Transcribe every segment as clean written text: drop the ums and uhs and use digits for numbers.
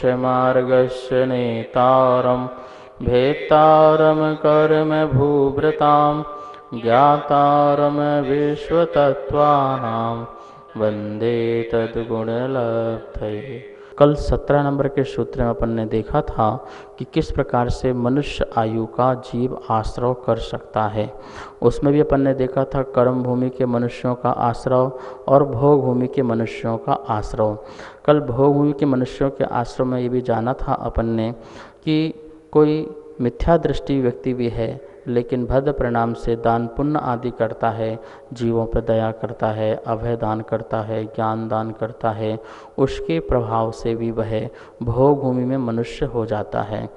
मोक्षमार्गस्य नेतारं भेत्तारं कर्म भूभृतां ज्ञातारं विश्वतत्त्वानां वंदे तद्गुणलब्धये। कल 17 नंबर के सूत्र में अपन ने देखा था कि किस प्रकार से मनुष्य आयु का जीव आश्रव कर सकता है। उसमें भी अपन ने देखा था कर्म भूमि के मनुष्यों का आश्रव और भोग भूमि के मनुष्यों का आश्रव। कल भोग भूमि के मनुष्यों के आश्रव में ये भी जाना था अपन ने कि कोई मिथ्या दृष्टि व्यक्ति भी है लेकिन भद्र परिणाम से दान पुण्य आदि करता है, जीवों पर दया करता है, अभय दान करता है, ज्ञान दान करता है, उसके प्रभाव से भी वह भोग भूमि में मनुष्य हो जाता है।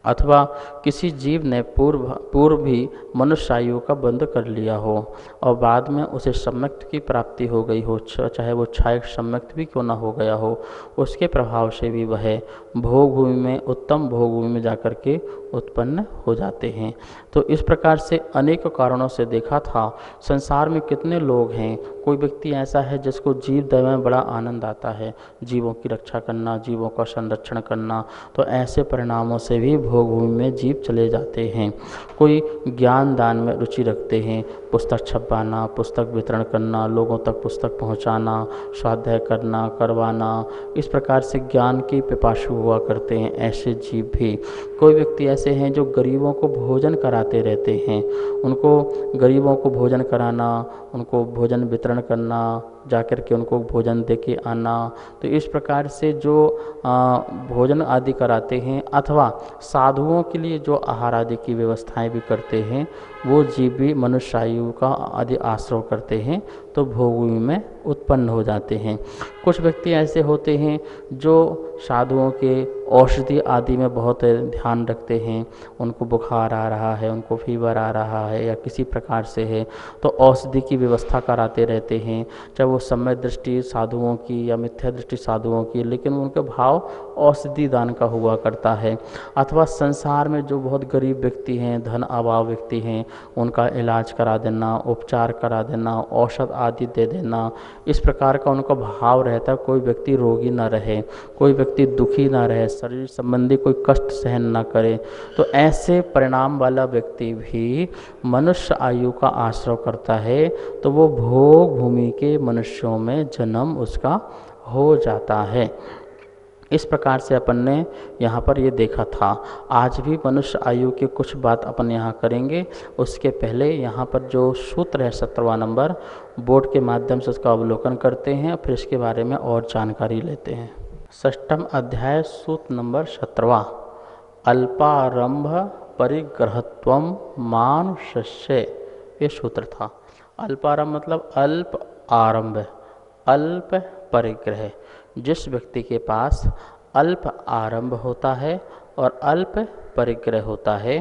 अथवा किसी जीव ने पूर्व भी मनुष्य आयु का बंध कर लिया हो और बाद में उसे सम्यक्त की प्राप्ति हो गई हो, चाहे वो क्षायक सम्यक्त भी क्यों ना हो गया हो, उसके प्रभाव से भी वह भोग भूमि में, उत्तम भोग भूमि में जाकर के उत्पन्न हो जाते हैं। तो इस प्रकार से अनेक कारणों से देखा था संसार में कितने लोग हैं। कोई व्यक्ति ऐसा है जिसको जीव दया में बड़ा आनंद आता है, जीवों की रक्षा करना, जीवों का संरक्षण करना, तो ऐसे परिणामों से भी भोग भूमि में जीव चले जाते हैं। कोई ज्ञान दान में रुचि रखते हैं, पुस्तक छपवाना, पुस्तक वितरण करना, लोगों तक पुस्तक पहुंचाना, स्वाध्याय करना, करवाना, इस प्रकार से ज्ञान के पिपासु हुआ करते हैं ऐसे जीव भी। कोई व्यक्ति ऐसे हैं जो गरीबों को भोजन कराते रहते हैं, उनको गरीबों को भोजन कराना, उनको भोजन वितरण करना, जाकर के उनको भोजन दे के आना, तो इस प्रकार से जो भोजन आदि कराते हैं अथवा साधुओं के लिए जो आहार आदि की व्यवस्थाएं भी करते हैं, वो जीव भी मनुष्य आयु का आदि आश्रव करते हैं तो भोग भूमि में उत्पन्न हो जाते हैं। कुछ व्यक्ति ऐसे होते हैं जो साधुओं के औषधि आदि में बहुत ध्यान रखते हैं, उनको बुखार आ रहा है, उनको फीवर आ रहा है या किसी प्रकार से है तो औषधि की व्यवस्था कराते रहते हैं, चाहे वो सम्यक दृष्टि साधुओं की या मिथ्या दृष्टि साधुओं की, लेकिन उनका भाव औषधि दान का हुआ करता है। अथवा संसार में जो बहुत गरीब व्यक्ति हैं, धन अभाव व्यक्ति हैं, उनका इलाज करा देना, उपचार करा देना, औषध आदि दे देना, इस प्रकार का उनका भाव रहता है। कोई व्यक्ति रोगी ना रहे, कोई व्यक्ति दुखी ना रहे, शरीर संबंधी कोई कष्ट सहन ना करे, तो ऐसे परिणाम वाला व्यक्ति भी मनुष्य आयु का आश्रय करता है तो वो भोग भूमि के मनुष्यों में जन्म उसका हो जाता है। इस प्रकार से अपन ने यहाँ पर ये देखा था। आज भी मनुष्य आयु के कुछ बात अपन यहाँ करेंगे, उसके पहले यहाँ पर जो सूत्र है 17वां नंबर, बोर्ड के माध्यम से उसका अवलोकन करते हैं, फिर इसके बारे में और जानकारी लेते हैं। 6वां अध्याय सूत्र नंबर 17वां, अल्पारंभ परिग्रहत्वम मानुष्य, ये सूत्र था। अल्पारंभ मतलब अल्प आरंभ, अल्प परिग्रह। जिस व्यक्ति के पास अल्प आरंभ होता है और अल्प परिग्रह होता है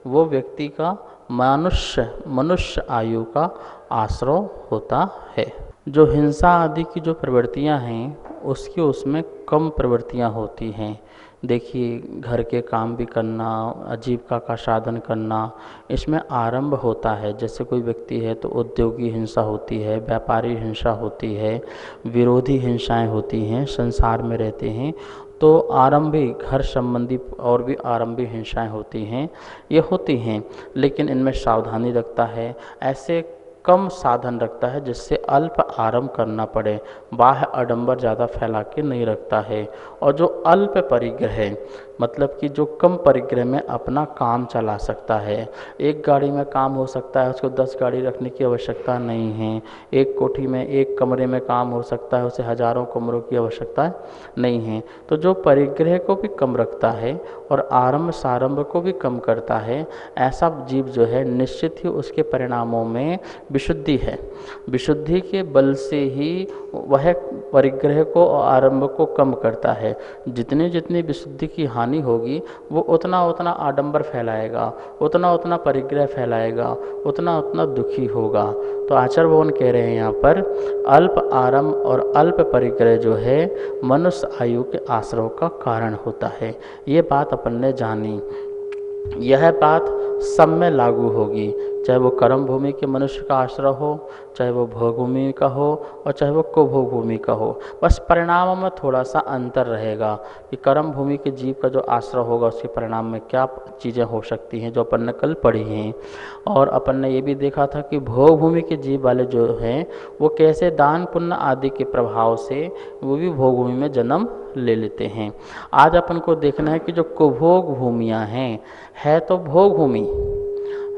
वो व्यक्ति का मनुष्य आयु का आश्रय होता है। जो हिंसा आदि की जो प्रवृत्तियां हैं उसकी उसमें कम प्रवृत्तियां होती हैं। देखिए, घर के काम भी करना, आजीविका का साधन करना, इसमें आरंभ होता है। जैसे कोई व्यक्ति है तो उद्योगी हिंसा होती है, व्यापारी हिंसा होती है, विरोधी हिंसाएं होती हैं, संसार में रहते हैं तो आरंभी घर संबंधी और भी आरंभी हिंसाएं होती हैं, ये होती हैं, लेकिन इनमें सावधानी रखता है, ऐसे कम साधन रखता है जिससे अल्प आरंभ करना पड़े, बाह्य आडंबर ज़्यादा फैला के नहीं रखता है। और जो अल्प परिग्रह है मतलब कि जो कम परिग्रह में अपना काम चला सकता है, एक गाड़ी में काम हो सकता है, उसको 10 गाड़ी रखने की आवश्यकता नहीं है। एक कोठी में, एक कमरे में काम हो सकता है, उसे हजारों कमरों की आवश्यकता नहीं है। तो जो परिग्रह को भी कम रखता है और आरंभ सारंभ को भी कम करता है, ऐसा जीव जो है निश्चित ही उसके परिणामों में विशुद्धि है। विशुद्धि के बल से ही वह परिग्रह को और आरंभ को कम करता है। जितनी जितनी विशुद्धि की हानि होगी वो उतना उतना आडंबर फैलाएगा, उतना उतना परिग्रह फैलाएगा, उतना उतना दुखी होगा। तो आचार्य भगवान कह रहे हैं यहाँ पर अल्प आरंभ और अल्प परिग्रह जो है मनुष्य आयु के आश्रय का कारण होता है। ये बात अपन ने जानी। यह बात सब में लागू होगी, चाहे वो कर्म भूमि के मनुष्य का आश्रय हो, चाहे वो भोग भूमि का हो और चाहे वो कुभोग भूमि का हो। बस परिणामों में थोड़ा सा अंतर रहेगा कि कर्म भूमि के जीव का जो आश्रय होगा उसके परिणाम में क्या चीज़ें हो सकती हैं, जो अपन ने कल पढ़ी हैं। और अपन ने ये भी देखा था कि भोग भूमि के जीव वाले जो हैं वो कैसे दान पुण्य आदि के प्रभाव से वो भी भोग भूमि में जन्म ले लेते हैं। आज अपन को देखना है कि जो कुभोग भूमियाँ हैं, है तो भोग भूमि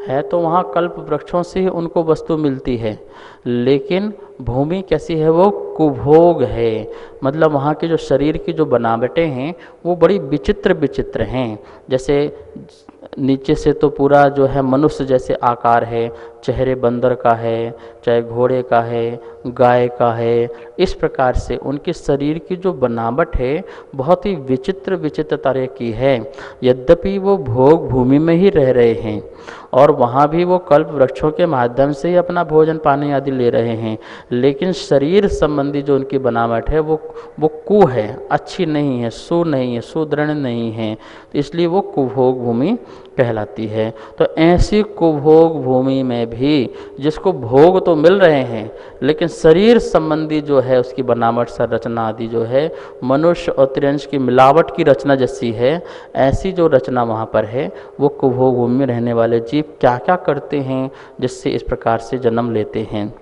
है, तो वहाँ कल्प वृक्षों से ही उनको वस्तु मिलती है, लेकिन भूमि कैसी है, वो कुभोग है। मतलब वहाँ के जो शरीर की जो बनावटें हैं वो बड़ी विचित्र विचित्र हैं। जैसे नीचे से तो पूरा जो है मनुष्य जैसे आकार है, चेहरे बंदर का है, चाहे घोड़े का है, गाय का है, इस प्रकार से उनके शरीर की जो बनावट है बहुत ही विचित्र विचित्र तरह की है। यद्यपि वो भोग भूमि में ही रह रहे हैं और वहाँ भी वो कल्प वृक्षों के माध्यम से ही अपना भोजन पानी आदि ले रहे हैं, लेकिन शरीर संबंधी जो उनकी बनावट है वो कु है, अच्छी नहीं है, सु नहीं है, सुदृढ़ नहीं है, तो इसलिए वो कुभोग भूमि कहलाती है। तो ऐसी कुभोग भूमि में भी जिसको भोग तो मिल रहे हैं लेकिन शरीर संबंधी जो है उसकी बनावट संरचना आदि जो है मनुष्य और त्रिअंश की मिलावट की रचना जैसी है, ऐसी जो रचना वहाँ पर है वो कुभोग भूमि में रहने वाले जीव क्या क्या करते हैं जिससे इस प्रकार से जन्म लेते हैं।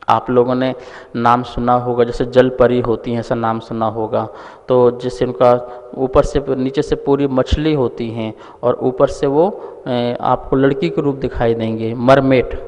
आप लोगों ने नाम सुना होगा, जैसे जल परी होती हैं ऐसा नाम सुना होगा, तो जिससे उनका ऊपर से नीचे से पूरी मछली होती हैं और ऊपर से वो आपको लड़की के रूप दिखाई देंगे, मरमेट।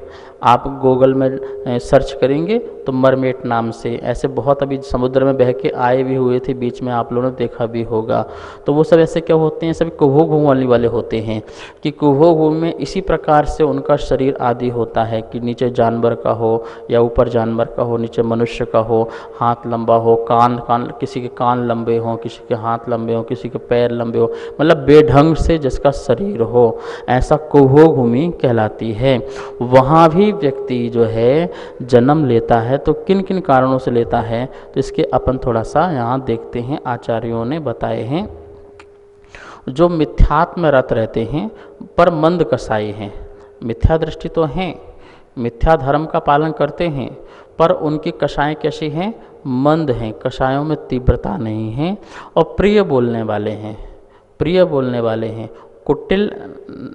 आप गूगल में सर्च करेंगे तो मरमेट नाम से ऐसे बहुत अभी समुद्र में बह के आए भी हुए थे, बीच में आप लोगों ने देखा भी होगा। तो वो सब ऐसे क्या होते हैं, सभी कुभोग भूमि वाले होते हैं कि कुभोग भूमि में इसी प्रकार से उनका शरीर आदि होता है कि नीचे जानवर का हो या ऊपर जानवर का हो, नीचे मनुष्य का हो, हाथ लंबा हो, कान कान किसी के कान लंबे हों, किसी के हाथ लंबे हों, किसी के पैर लंबे हो, मतलब बेढंग से जिसका शरीर हो, ऐसा कुभोग भूमि कहलाती है। वहाँ भी व्यक्ति जो है जन्म लेता है तो किन किन कारणों से लेता है, तो इसके अपन थोड़ा सा यहाँ देखते हैं। आचार्यों ने बताए हैं जो मिथ्यात्म में रत रहते हैं पर मंद कसाई हैं, मिथ्या दृष्टि तो हैं, मिथ्या धर्म का पालन करते हैं, पर उनकी कषाएं कैसी हैं, मंद हैं, कषायों में तीव्रता नहीं है और प्रिय बोलने वाले हैं, प्रिय बोलने वाले हैं, कुटिल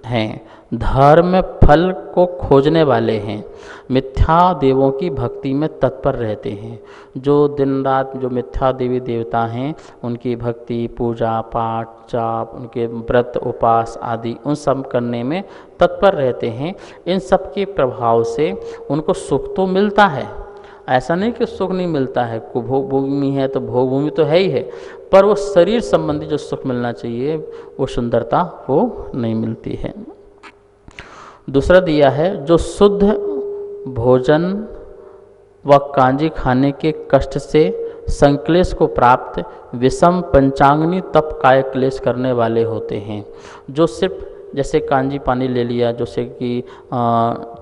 हैं, धर्म फल को खोजने वाले हैं, मिथ्या देवों की भक्ति में तत्पर रहते हैं। जो दिन रात जो मिथ्या देवी देवता हैं उनकी भक्ति, पूजा पाठ, जाप, उनके व्रत उपवास आदि उन सब करने में तत्पर रहते हैं। इन सब के प्रभाव से उनको सुख तो मिलता है, ऐसा नहीं कि सुख नहीं मिलता है, कुभोग भूमि है तो भोग भूमि तो है ही है, पर वो शरीर संबंधी जो सुख मिलना चाहिए वो सुंदरता वो नहीं मिलती है। दूसरा दिया है जो शुद्ध भोजन व कांजी खाने के कष्ट से संक्लेश को प्राप्त विषम पंचांगनी तप काय क्लेश करने वाले होते हैं। जो सिर्फ जैसे कांजी पानी ले लिया, जैसे कि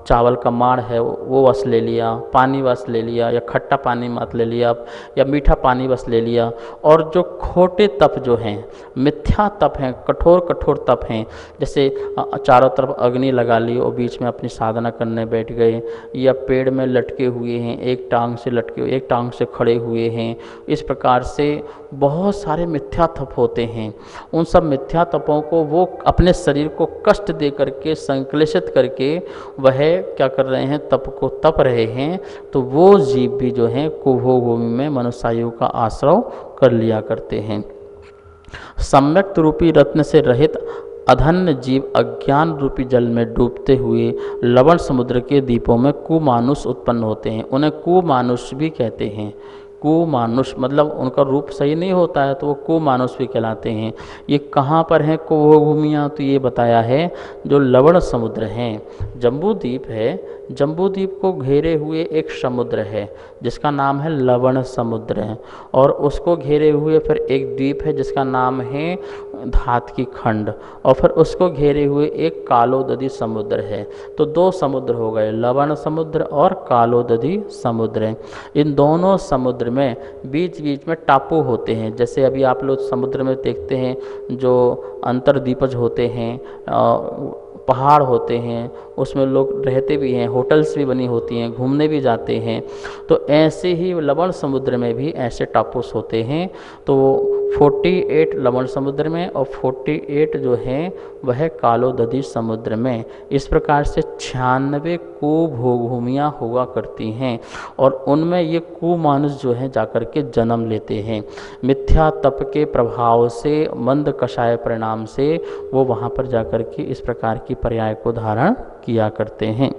चावल का माड़ है वो बस ले लिया, पानी बस ले लिया, या खट्टा पानी मत ले लिया, या मीठा पानी बस ले लिया, और जो खोटे तप जो हैं, मिथ्या तप हैं, कठोर कठोर तप हैं, जैसे चारों तरफ अग्नि लगा ली और बीच में अपनी साधना करने बैठ गए, या पेड़ में लटके हुए हैं, एक टांग से लटके, एक टांग से खड़े हुए हैं, इस प्रकार से बहुत सारे मिथ्या तप होते हैं। उन सब मिथ्या तपों को वो अपने शरीर को कष्ट दे करके, संक्लेशित करके वह क्या कर रहे हैं, तप को तप रहे हैं। तो वो जीव भी जो हैं कुभोग भूमि में मनुष्यायु का आश्रय कर लिया करते हैं। सम्यक्त रूपी रत्न से रहित अधन्य जीव अज्ञान रूपी जल में डूबते हुए लवण समुद्र के द्वीपों में कुमानुष उत्पन्न होते हैं। उन्हें कुमानुष भी कहते हैं। कुमानुष मतलब उनका रूप सही नहीं होता है तो वो कुमानुष भी कहलाते हैं। ये कहाँ पर हैं कुभोग भूमियाँ, तो ये बताया है जो लवण समुद्र हैं। जम्बू द्वीप है, जम्बू द्वीप को घेरे हुए एक समुद्र है जिसका नाम है लवण समुद्र है, और उसको घेरे हुए फिर एक द्वीप है जिसका नाम है धात की खंड और फिर उसको घेरे हुए एक कालोदधी समुद्र है। तो दो समुद्र हो गए, लवण समुद्र और कालोदधी समुद्र। इन दोनों समुद्र में बीच बीच में टापू होते हैं। जैसे अभी आप लोग समुद्र में देखते हैं जो अंतर्दीपज होते हैं, पहाड़ होते हैं, उसमें लोग रहते भी हैं, होटल्स भी बनी होती हैं, घूमने भी जाते हैं। तो ऐसे ही लवण समुद्र में भी ऐसे टापूस होते हैं। तो 48 लवण समुद्र में और 48 जो हैं वह कालोदधी समुद्र में। इस प्रकार से 96 कुभूमियाँ हुआ करती हैं और उनमें ये कुमानुष जो हैं जाकर के जन्म लेते हैं। मिथ्या तप के प्रभाव से, मंद कषाय परिणाम से वो वहाँ पर जाकर के इस प्रकार की पर्याय को धारण किया करते हैं।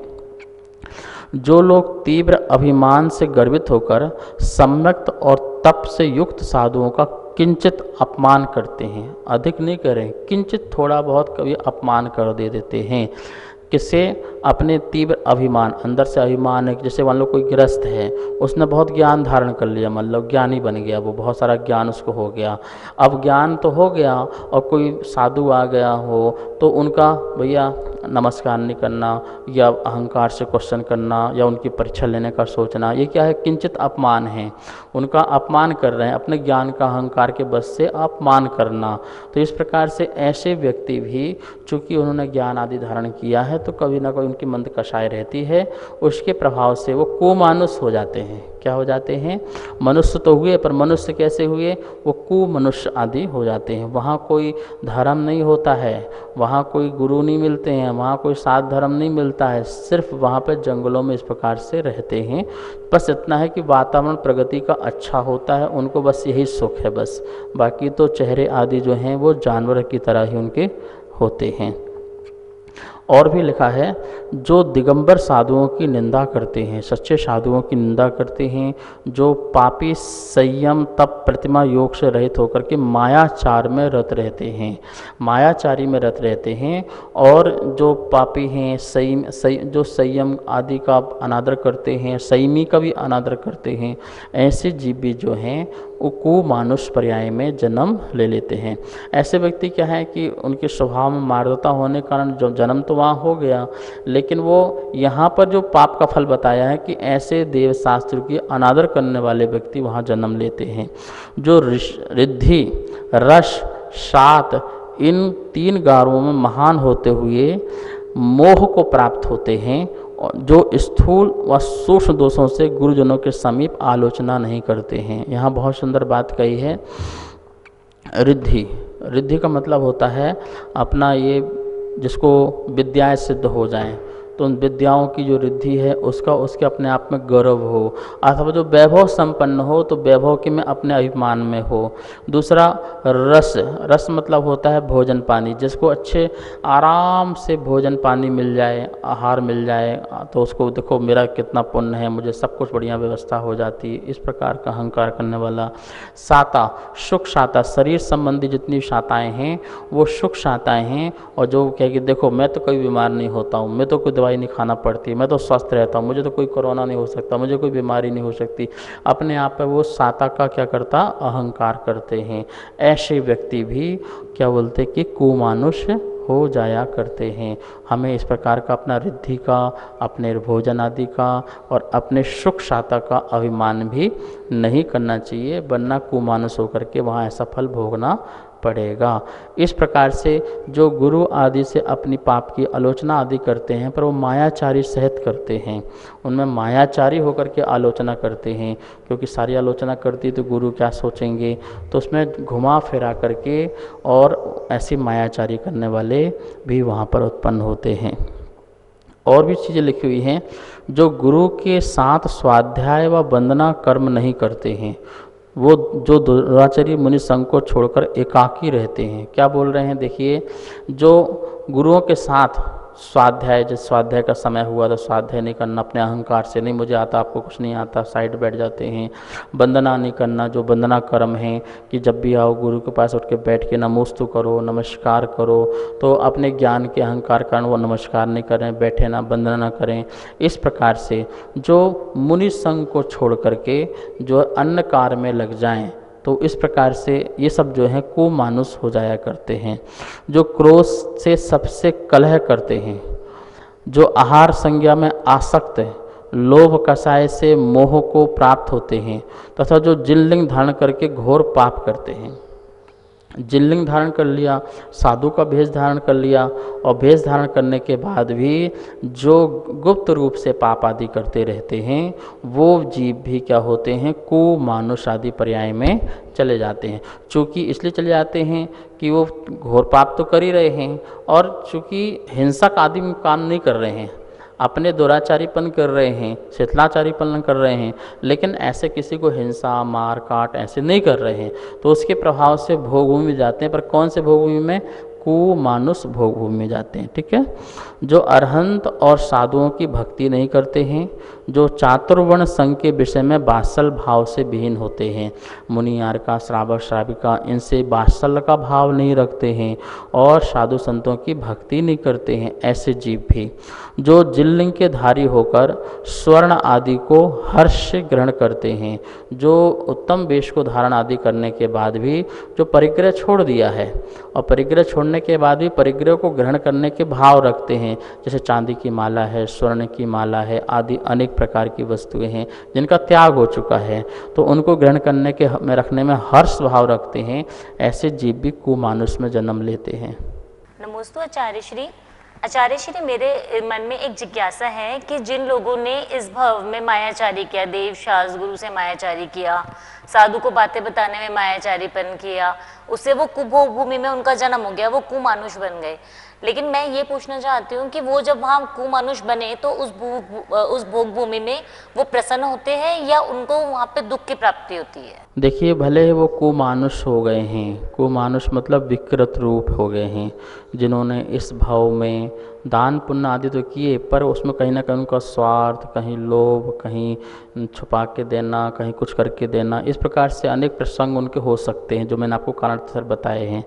जो लोग तीव्र अभिमान से गर्वित होकर सम्यक्त और तप से युक्त साधुओं का किंचित अपमान करते हैं, अधिक नहीं करें, किंचित थोड़ा बहुत कभी अपमान कर देते हैं। किससे? अपने तीव्र अभिमान, अंदर से अभिमान है। जैसे मान लो कोई गृहस्थ है, उसने बहुत ज्ञान धारण कर लिया, मान लो ज्ञानी बन गया, वो बहुत सारा ज्ञान उसको हो गया। अब ज्ञान तो हो गया और कोई साधु आ गया हो तो उनका भैया नमस्कार नहीं करना या अहंकार से क्वेश्चन करना या उनकी परीक्षा लेने का सोचना, ये क्या है? किंचित अपमान है। उनका अपमान कर रहे हैं, अपने ज्ञान का अहंकार के बस से अपमान करना। तो इस प्रकार से ऐसे व्यक्ति भी चूँकि उन्होंने ज्ञान आदि धारण किया है तो कभी ना कोई उनकी मंद कषाय रहती है, उसके प्रभाव से वो कुमानुष हो जाते हैं। क्या हो जाते हैं? मनुष्य तो हुए, पर मनुष्य कैसे हुए? वो कुमनुष्य आदि हो जाते हैं। वहाँ कोई धर्म नहीं होता है, वहाँ कोई गुरु नहीं मिलते हैं, वहाँ कोई साध धर्म नहीं मिलता है, सिर्फ वहाँ पर जंगलों में इस प्रकार से रहते हैं। बस इतना है कि वातावरण प्रगति का अच्छा होता है, उनको बस यही सुख है बस। बाकी तो चेहरे आदि जो हैं वो जानवर की तरह ही उनके होते हैं। और भी लिखा है, जो दिगंबर साधुओं की निंदा करते हैं, सच्चे साधुओं की निंदा करते हैं, जो पापी संयम तप प्रतिमा योग से रहित होकर के मायाचार में रत रहते हैं, मायाचारी में रत रहते हैं, और जो पापी हैं जो संयम आदि का अनादर करते हैं, संयमी का भी अनादर करते हैं, ऐसे जीव भी जो हैं वो कुमानुष पर्याय में जन्म ले लेते हैं। ऐसे व्यक्ति क्या है कि उनके स्वभाव में मार्दता होने के कारण जो जन्म तो वहाँ हो गया, लेकिन वो यहाँ पर जो पाप का फल बताया है कि ऐसे देव शास्त्र की अनादर करने वाले व्यक्ति वहाँ जन्म लेते हैं। जो रिद्धि, रस, शात इन 3 गारों में महान होते हुए मोह को प्राप्त होते हैं, जो स्थूल व सूक्ष्म दोषों से गुरुजनों के समीप आलोचना नहीं करते हैं। यहाँ बहुत सुंदर बात कही है। रिद्धि, रिद्धि का मतलब होता है अपना ये जिसको विद्याएं सिद्ध हो जाएं, तो उन विद्याओं की जो रिद्धि है उसका उसके अपने आप में गौरव हो, अथवा जो वैभव संपन्न हो तो वैभव के में अपने अभिमान में हो। दूसरा रस, रस मतलब होता है भोजन पानी, जिसको अच्छे आराम से भोजन पानी मिल जाए, आहार मिल जाए, तो उसको देखो मेरा कितना पुण्य है, मुझे सब कुछ बढ़िया व्यवस्था हो जाती है, इस प्रकार का अहंकार करने वाला। साता, सुख साता, शरीर संबंधी जितनी शाताएँ हैं वो सुख शाताएँ हैं, और जो कहे कि देखो मैं तो कोई बीमार नहीं होता हूँ, मैं तो कोई दवाई नहीं खाना पड़ती, मैं तो स्वस्थ रहता हूँ, मुझे तो कोई कोरोना नहीं हो सकता, मुझे कोई बीमारी नहीं हो सकती, अपने आप पे वो साता का क्या करता? अहंकार करते हैं। ऐसे व्यक्ति भी क्या बोलते कि कुमानुष हो जाया करते हैं। हमें इस प्रकार का अपना रिद्धि का, अपने भोजन आदि का और अपने सुख शाता का अभिमान भी नहीं करना चाहिए, वरना कुमानुष होकर के वहाँ ऐसा फल भोगना पड़ेगा। इस प्रकार से जो गुरु आदि से अपनी पाप की आलोचना आदि करते हैं, पर वो मायाचारी सहित करते हैं, उनमें मायाचारी होकर के आलोचना करते हैं, क्योंकि सारी आलोचना करती तो गुरु क्या सोचेंगे, तो उसमें घुमा फिरा करके और ऐसी मायाचारी करने वाले भी वहाँ पर उत्पन्न होते हैं। और भी चीज़ें लिखी हुई हैं, जो गुरु के साथ स्वाध्याय व वंदना कर्म नहीं करते हैं, वो जो दुराचारी मुनि संघ को छोड़कर एकाकी रहते हैं। क्या बोल रहे हैं? देखिए, जो गुरुओं के साथ स्वाध्याय, जैसे स्वाध्याय का समय हुआ तो स्वाध्याय नहीं करना, अपने अहंकार से नहीं मुझे आता, आपको कुछ नहीं आता, साइड बैठ जाते हैं। वंदना नहीं करना, जो वंदना कर्म है कि जब भी आओ गुरु के पास उठ के बैठ के नमोस्तु करो, नमस्कार करो, तो अपने ज्ञान के अहंकार कारण वो नमस्कार नहीं करें, बैठे ना, वंदना ना करें। इस प्रकार से जो मुनि संघ को छोड़ करके जो अन्य कार्य में लग जाएं, तो इस प्रकार से ये सब जो है कुमानुष हो जाया करते हैं। जो क्रोध से सबसे कलह करते हैं, जो आहार संज्ञा में आसक्त है, लोभ कषाय से मोह को प्राप्त होते हैं, तथा जो जिनलिंग धारण करके घोर पाप करते हैं। जिनलिंग धारण कर लिया, साधु का भेष धारण कर लिया, और भेष धारण करने के बाद भी जो गुप्त रूप से पाप आदि करते रहते हैं, वो जीव भी क्या होते हैं, कुमानुष आदि पर्याय में चले जाते हैं। चूँकि इसलिए चले जाते हैं कि वो घोर पाप तो कर ही रहे हैं, और चूँकि हिंसक आदि काम नहीं कर रहे हैं, अपने दुराचारीपन कर रहे हैं, शिथिलाचारीपन कर रहे हैं, लेकिन ऐसे किसी को हिंसा मार काट ऐसे नहीं कर रहे हैं, तो उसके प्रभाव से भोगभूमि में जाते हैं। पर कौन से भोगभूमि में, कुमानुष भोगभूमि में जाते हैं। ठीक है। जो अरहंत और साधुओं की भक्ति नहीं करते हैं, जो चातुर्वर्ण संघ के विषय में वात्सल भाव से विहीन होते हैं, मुनियार का श्रावक श्राविका इनसे वात्सल्य का भाव नहीं रखते हैं, और साधु संतों की भक्ति नहीं करते हैं, ऐसे जीव भी। जो जिनलिंग के धारी होकर स्वर्ण आदि को हर्ष से ग्रहण करते हैं, जो उत्तम वेश को धारण आदि करने के बाद भी जो परिग्रह छोड़ दिया है, और परिग्रह छोड़ने के बाद भी परिग्रह को ग्रहण करने के भाव रखते हैं, जैसे चांदी की माला है, स्वर्ण की माला है, आदि अनेक प्रकार की वस्तुएं हैं जिनका त्याग हो चुका है, तो उनको ग्रहण करने के में रखने में हर्ष भाव रखते हैं, ऐसे जीव भी कुमानुष में जन्म लेते हैं। नमोस्तु आचार्य श्री। आचार्य श्री, मेरे मन में एक जिज्ञासा है कि जिन लोगों ने इस भव में मायाचारी किया, देव शास्त्र गुरु से मायाचारी किया, साधु को बातें बताने में मायाचारीपन किया, उससे वो कुभोग भूमि में उनका जन्म हो गया, वो कुमानुष बन गए। लेकिन मैं ये पूछना चाहती हूँ कि वो जब वहाँ कुमानुष बने तो उस भोग भूमि में वो प्रसन्न होते हैं या उनको वहाँ पे दुख की प्राप्ति होती है? देखिए, भले वो कुमानुष हो गए हैं, कुमानुष मतलब विकृत रूप हो गए हैं, जिन्होंने इस भाव में दान पुण्य आदि तो किए, पर उसमें कहीं ना कहीं उनका स्वार्थ, कहीं लोभ, कहीं छुपा के देना, कहीं कुछ करके देना, इस प्रकार से अनेक प्रसंग उनके हो सकते हैं, जो मैंने आपको कारण सर बताए हैं।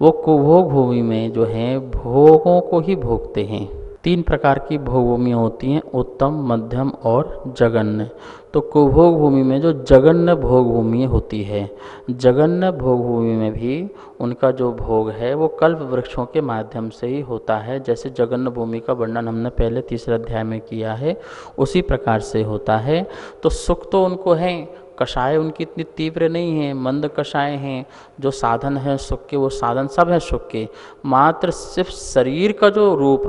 वो कुभोग भूमि में जो हैं भोगों को ही भोगते हैं। 3 प्रकार की भोग भूमियाँ होती हैं, उत्तम, मध्यम और जघन्य। तो कुभोग भूमि में जो जघन्य भोग भूमि होती है, जघन्य भोग भूमि में भी उनका जो भोग है वो कल्प वृक्षों के माध्यम से ही होता है। जैसे जघन्य भूमि का वर्णन हमने पहले 3रे अध्याय में किया है, उसी प्रकार से होता है। तो सुख तो उनको है, कषाय उनकी इतनी तीव्र नहीं है, मंद कषाय हैं। जो साधन है सुख के, वो साधन सब है सुख के, मात्र सिर्फ शरीर का जो रूप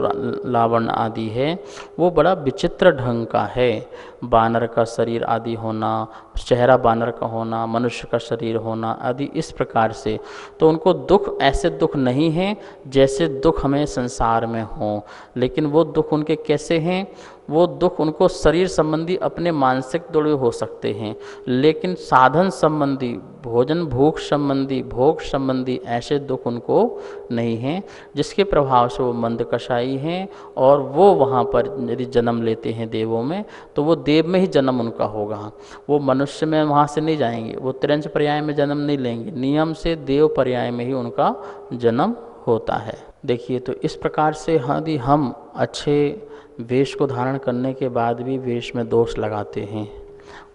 लावण्य आदि है वो बड़ा विचित्र ढंग का है। बानर का शरीर आदि होना, चेहरा बानर का होना, मनुष्य का शरीर होना आदि, इस प्रकार से। तो उनको दुख ऐसे दुख नहीं हैं जैसे दुख हमें संसार में हों, लेकिन वो दुख उनके कैसे हैं, वो दुख उनको शरीर संबंधी अपने मानसिक दुख हो सकते हैं, लेकिन साधन संबंधी, भोजन भूख संबंधी, भोग संबंधी ऐसे दुख उनको नहीं हैं, जिसके प्रभाव से वो मंदकषायी हैं। और वो वहाँ पर यदि जन्म लेते हैं देवों में, तो वो देव में ही जन्म उनका होगा, वो मनुष्य में वहाँ से नहीं जाएंगे, वो त्रिंश पर्याय में जन्म नहीं लेंगे, नियम से देव पर्याय में ही उनका जन्म होता है। देखिए, तो इस प्रकार से यदि हम अच्छे वेश को धारण करने के बाद भी वेश में दोष लगाते हैं,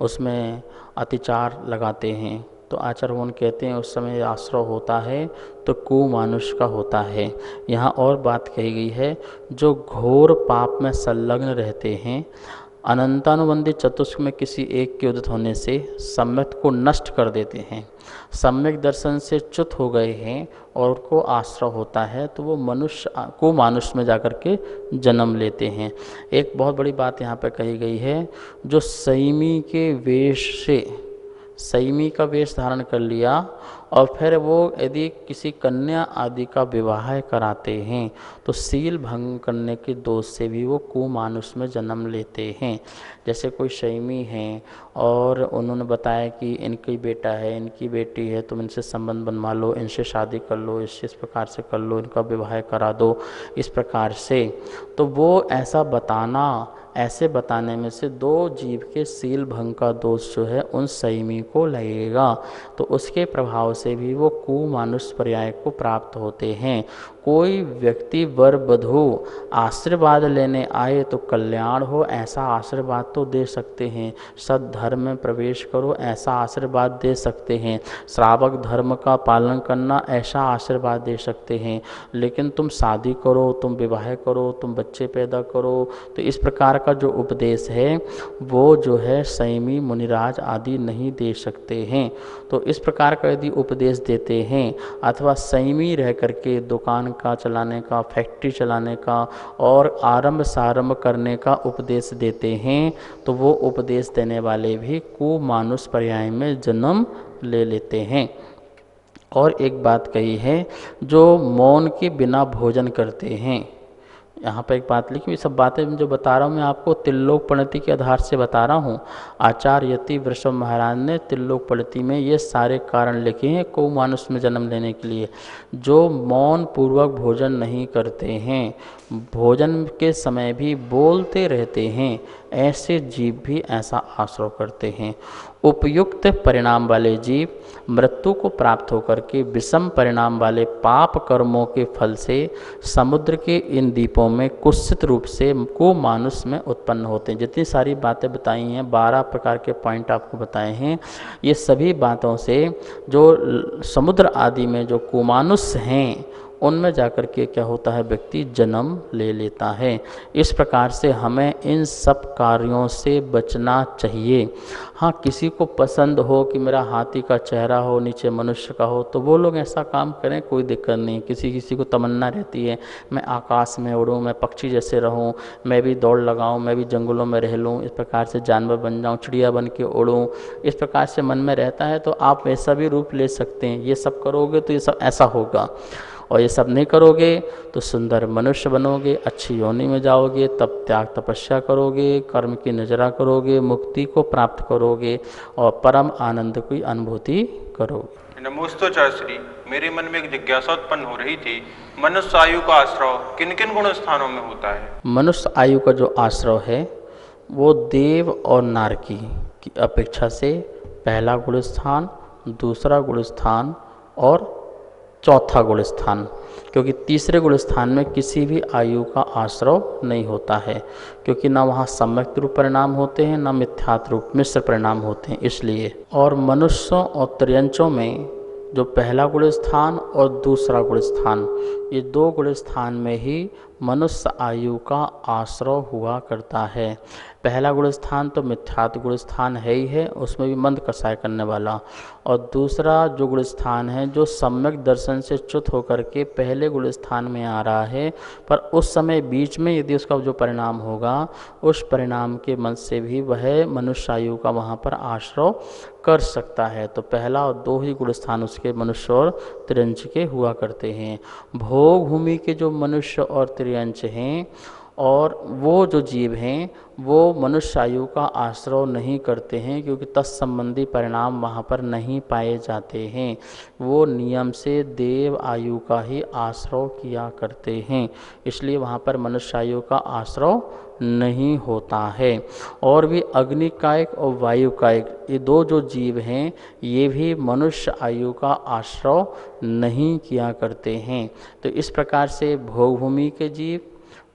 उसमें अतिचार लगाते हैं, तो आचरण कहते हैं उस समय आश्रय होता है तो कुमानुष का होता है। यहाँ और बात कही गई है, जो घोर पाप में संलग्न रहते हैं, अनंतानुबंधी चतुष्क में किसी एक के उदित होने से सम्यक को नष्ट कर देते हैं, सम्यक दर्शन से च्युत हो गए हैं और उनको आश्रय होता है, तो वो मनुष्य को मानुष में जाकर के जन्म लेते हैं। एक बहुत बड़ी बात यहाँ पे कही गई है, जो संयमी के वेश से, संयमी का वेश धारण कर लिया और फिर वो यदि किसी कन्या आदि का विवाह कराते हैं, तो सील भंग करने के दोष से भी वो कुमानुष में जन्म लेते हैं। जैसे कोई संयमी हैं और उन्होंने बताया कि इनकी बेटा है, इनकी बेटी है, तुम इनसे संबंध बनवा लो, इनसे शादी कर लो, इस प्रकार से कर लो, इनका विवाह करा दो, इस प्रकार से। तो वो ऐसा बताना, ऐसे बताने में से 2 जीव के सील भंग का दोष जो है उन संयमी को लगेगा, तो उसके प्रभाव से भी वो कुमानुष पर्याय को प्राप्त होते हैं। कोई व्यक्ति वर वधू आशीर्वाद लेने आए तो कल्याण हो ऐसा आशीर्वाद तो दे सकते हैं, सद्धर्म में प्रवेश करो ऐसा आशीर्वाद दे सकते हैं, श्रावक धर्म का पालन करना ऐसा आशीर्वाद दे सकते हैं, लेकिन तुम शादी करो, तुम विवाह करो, तुम बच्चे पैदा करो, तो इस प्रकार का जो उपदेश है वो जो है संयमी मुनिराज आदि नहीं दे सकते हैं। तो इस प्रकार का यदि उपदेश देते हैं अथवा संयमी रह करके दुकान का चलाने का, फैक्ट्री चलाने का और आरंभ सारंभ करने का उपदेश देते हैं तो वो उपदेश देने वाले भी कुमानुष पर्याय में जन्म ले लेते हैं। और एक बात कही है, जो मौन के बिना भोजन करते हैं, यहाँ पर एक बात लिखी, ये सब बातें जो बता रहा हूँ मैं आपको त्रिलोक प्रणति के आधार से बता रहा हूँ। आचार्य यति वृषभ महाराज ने त्रिलोक प्रणति में ये सारे कारण लिखे हैं कुमानुष में जन्म लेने के लिए। जो मौन पूर्वक भोजन नहीं करते हैं, भोजन के समय भी बोलते रहते हैं, ऐसे जीव भी ऐसा आश्रय करते हैं। उपयुक्त परिणाम वाले जीव मृत्यु को प्राप्त होकर के विषम परिणाम वाले पाप कर्मों के फल से समुद्र के इन द्वीपों में कुत्सित रूप से कुमानुष में उत्पन्न होते हैं। जितनी सारी बातें बताई हैं, 12 प्रकार के पॉइंट आपको बताए हैं, ये सभी बातों से जो समुद्र आदि में जो कुमानुष हैं उनमें जाकर के क्या होता है, व्यक्ति जन्म ले लेता है। इस प्रकार से हमें इन सब कार्यों से बचना चाहिए। हाँ, किसी को पसंद हो कि मेरा हाथी का चेहरा हो, नीचे मनुष्य का हो, तो वो लोग ऐसा काम करें, कोई दिक्कत नहीं। किसी को तमन्ना रहती है मैं आकाश में उड़ूँ, मैं पक्षी जैसे रहूँ, मैं भी दौड़ लगाऊँ, मैं भी जंगलों में रह लूँ, इस प्रकार से जानवर बन जाऊँ, चिड़िया बन के उड़ूँ, इस प्रकार से मन में रहता है, तो आप वैसा भी रूप ले सकते हैं। ये सब करोगे तो ये सब ऐसा होगा, और ये सब नहीं करोगे तो सुंदर मनुष्य बनोगे, अच्छी योनि में जाओगे, तब त्याग तपस्या करोगे, कर्म की नजरा करोगे, मुक्ति को प्राप्त करोगे और परम आनंद की अनुभूति करोगे। नमोस्तुते श्री, मेरे मन में एक जिज्ञासा उत्पन्न हो रही थी, मनुष्य आयु का आश्रय किन किन गुण स्थानों में होता है? मनुष्य आयु का जो आश्रय है वो देव और नारकी की अपेक्षा से पहला गुण स्थान, दूसरा गुण स्थान और चौथा गुण स्थान, क्योंकि तीसरे गुण स्थान में किसी भी आयु का आश्रय नहीं होता है, क्योंकि ना वहाँ सम्यक रूप परिणाम होते हैं ना मिथ्यात रूप मिश्र परिणाम होते हैं, इसलिए। और मनुष्यों और त्रियंचों में जो पहला गुण स्थान और दूसरा गुण स्थान, ये 2 गुण स्थान में ही मनुष्य आयु का आश्रय हुआ करता है। पहला गुण स्थान तो मिथ्यात्व गुण स्थान है ही है, उसमें भी मंद कसाय करने वाला, और दूसरा जो गुण स्थान है जो सम्यक दर्शन से च्युत होकर के पहले गुण स्थान में आ रहा है, पर उस समय बीच में यदि उसका जो परिणाम होगा उस परिणाम के मन से भी वह मनुष्य आयु का वहाँ पर आश्रय कर सकता है। तो पहला और 2 ही गुण स्थान उसके मनुष्य और त्रियंच के हुआ करते हैं। भोग भूमि के जो मनुष्य और त्रियंच हैं और वो जो जीव हैं वो मनुष्य आयु का आश्रय नहीं करते हैं, क्योंकि तत्संबंधी परिणाम वहाँ पर नहीं पाए जाते हैं। वो नियम से देव आयु का ही आश्रय किया करते हैं, इसलिए वहाँ पर मनुष्य आयु का आश्रय नहीं होता है। और भी अग्निकायक और वायुकायक, ये 2 जो जीव हैं ये भी मनुष्य आयु का आश्रय नहीं किया करते हैं। तो इस प्रकार से भोगभूमि के जीव,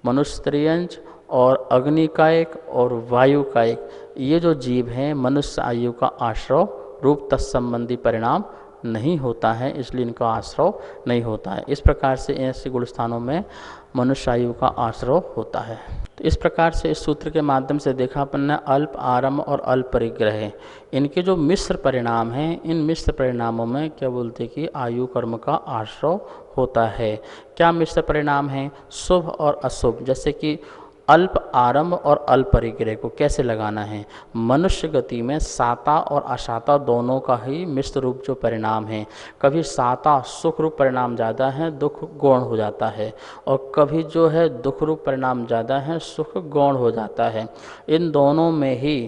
मनुष्य त्रियंच और अग्निकायक और वायुकायक, ये जो जीव हैं मनुष्य आयु का आश्रय रूप तत्संबंधी परिणाम नहीं होता है, इसलिए इनका आश्रय नहीं होता है। इस प्रकार से ऐसे गुण स्थानों में मनुष्य आयु का आश्रय होता है। तो इस प्रकार से इस सूत्र के माध्यम से देखा अपन ने अल्प आरंभ और अल्प परिग्रह, इनके जो मिश्र परिणाम हैं, इन मिश्र परिणामों में क्या बोलते कि आयु कर्म का आश्रय होता है। क्या मिश्र परिणाम हैं? शुभ और अशुभ। जैसे कि अल्प आरंभ और अल्प परिग्रह को कैसे लगाना है? मनुष्य गति में साता और असाता दोनों का ही मिश्र रूप जो परिणाम है, कभी साता सुख रूप परिणाम ज़्यादा है, दुख गौण हो जाता है, और कभी जो है दुख रूप परिणाम ज़्यादा है, सुख गौण हो जाता है। इन दोनों में ही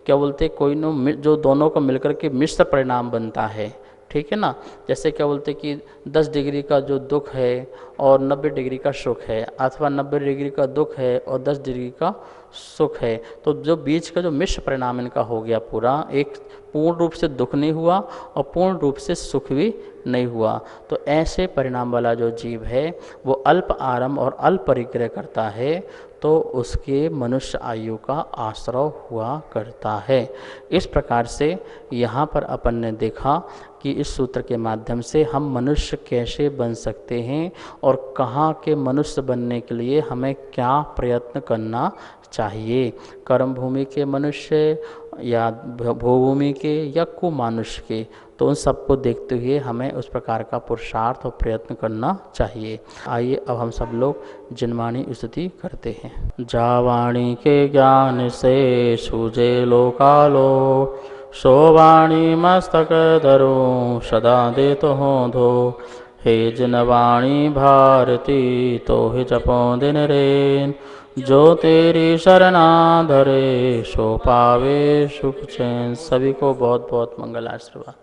क्या बोलते कोई न जो दोनों को मिलकर के मिश्र परिणाम बनता है, ठीक है ना। जैसे क्या बोलते कि 10 डिग्री का जो दुख है और 90 डिग्री का सुख है, अथवा 90 डिग्री का दुख है और 10 डिग्री का सुख है। तो जो बीच का जो मिश्र परिणाम इनका हो गया पूरा, एक पूर्ण रूप से दुख नहीं हुआ और पूर्ण रूप से सुख भी नहीं हुआ। तो ऐसे परिणाम वाला जो जीव है वो अल्प आरंभ और अल्प परिग्रह करता है, तो उसके मनुष्य आयु का आश्रय हुआ करता है। इस प्रकार से यहाँ पर अपन ने देखा कि इस सूत्र के माध्यम से हम मनुष्य कैसे बन सकते हैं और कहाँ के मनुष्य बनने के लिए हमें क्या प्रयत्न करना चाहिए। कर्म भूमि के मनुष्य या भूभूमि के या कुमानुष्य के, तो उन सबको देखते हुए हमें उस प्रकार का पुरुषार्थ और प्रयत्न करना चाहिए। आइए अब हम सब लोग जिनवाणी स्तुति करते हैं। जावाणी के ज्ञान से सूझे लोकालो, सोवाणी मस्तक धरो सदा दे तो हो धो। हे जिनवाणी भारती तो ही जपो दिन रेन, जो तेरी शरणा धरे सो पावे सुख चैन। सभी को बहुत बहुत मंगल आशीर्वाद।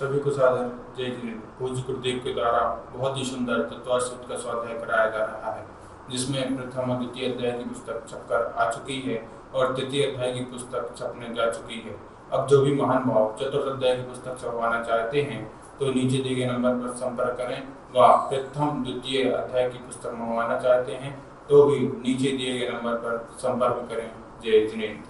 सभी को सादर जय जिनेन्द्र। पूज्य गुरुदेव के द्वारा बहुत ही सुंदर तत्वार्थ सूत्र का स्वाध्याय कराया जा रहा है, जिसमें प्रथम और द्वितीय अध्याय की पुस्तक छपकर आ चुकी है और तृतीय अध्याय की पुस्तक छपने जा चुकी है। अब जो भी महान भाव चतुर्थ अध्याय की पुस्तक छपवाना चाहते हैं तो नीचे दिए गए नंबर पर संपर्क करें, व प्रथम द्वितीय अध्याय की पुस्तक मंगवाना चाहते हैं तो भी नीचे दिए गए नंबर पर संपर्क करें। जय जिनेन्द्र।